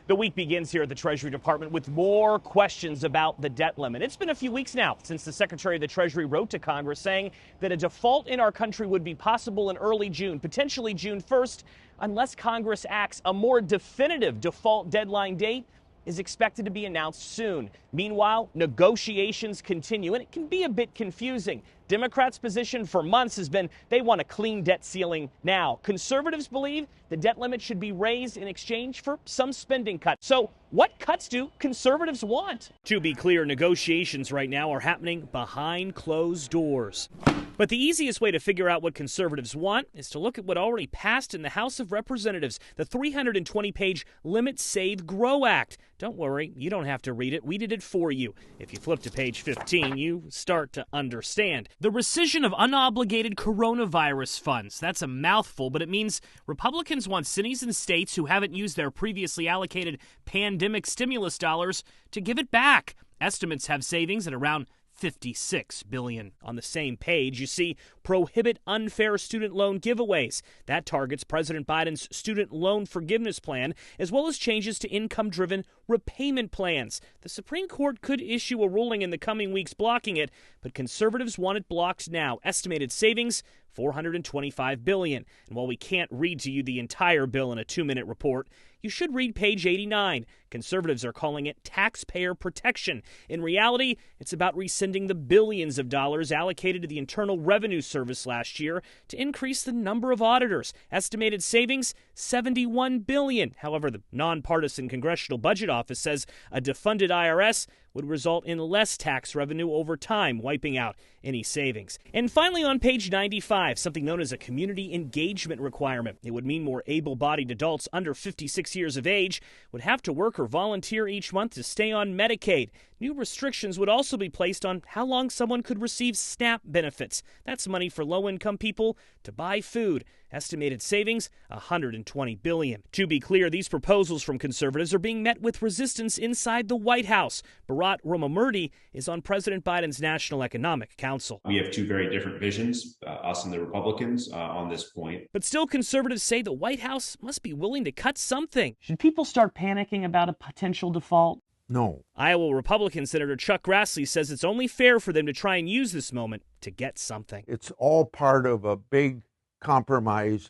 The week begins here at the Treasury Department with more questions about the debt limit. It's been a few weeks now since the Secretary of the Treasury wrote to Congress saying that a default in our country would be possible in early June, potentially June 1st, unless Congress acts. A more definitive default deadline date is expected to be announced soon. Meanwhile, negotiations continue, and it can be a bit confusing. Democrats' position for months has been they want a clean debt ceiling now. Conservatives believe the debt limit should be raised in exchange for some spending cuts. So what cuts do conservatives want? To be clear, negotiations right now are happening behind closed doors. But the easiest way to figure out what conservatives want is to look at what already passed in the House of Representatives, the 320-page Limit, Save, Grow Act. Don't worry, you don't have to read it. We did it for you. If you flip to page 15, you start to understand. The rescission of unobligated coronavirus funds. That's a mouthful, but it means Republicans want cities and states who haven't used their previously allocated pandemic stimulus dollars to give it back. Estimates have savings at around $56 billion. On the same page, you see prohibit unfair student loan giveaways. That targets President Biden's student loan forgiveness plan, as well as changes to income-driven repayment plans. The Supreme Court could issue a ruling in the coming weeks blocking it, but conservatives want it blocked now. Estimated savings, $425 billion. And while we can't read to you the entire bill in a 2-minute report, you should read page 89. Conservatives are calling it taxpayer protection. In reality, it's about rescinding the billions of dollars allocated to the Internal Revenue Service last year to increase the number of auditors. Estimated savings, $71 billion. However, the nonpartisan Congressional Budget Office says a defunded IRS would result in less tax revenue over time, wiping out any savings. And finally, on page 95, something known as a community engagement requirement. It would mean more able-bodied adults under 56 years of age would have to work or volunteer each month to stay on Medicaid. New restrictions would also be placed on how long someone could receive SNAP benefits. That's money for low-income people to buy food. Estimated savings, $120 billion. To be clear, these proposals from conservatives are being met with resistance inside the White House. Bharat Ramamurthy is on President Biden's National Economic Council. We have two very different visions, us and the Republicans, on this point. But still, conservatives say the White House must be willing to cut something. Should people start panicking about a potential default? No. Iowa Republican Senator Chuck Grassley says it's only fair for them to try and use this moment to get something. It's all part of a big compromise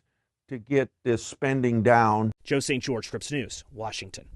to get this spending down. Joe St. George, Scripps News, Washington.